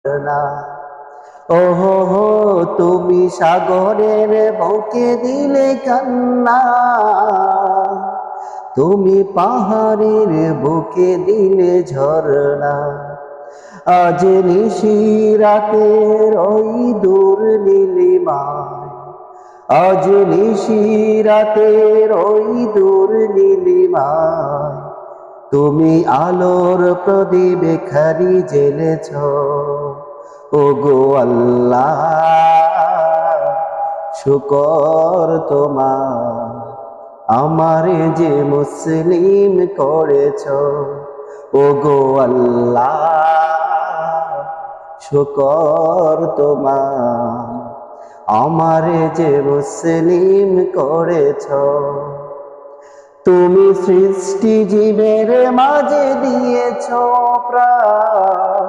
না। ওহো হো, তুমি সাগরের বুকে দিলে কান্না, তুমি পাহাড়ের বুকে দিলে ঝরনা। আজ নিশিরাতের ওই দূর নীলিমায়, আজ নিশিরাতের ওই দূর নীলিমায়, তুমি আলোর প্রদীপ খানি জ্বেলেছ। ওগো আল্লাহ, শুকর তোমার, আমারে যে মুসলিম করেছ। ওগো আল্লাহ, শুকর তোমার, আমারে যে মুসলিম করেছ। তুমি সৃষ্টি জীবের মাঝে দিয়েছ প্রাণ।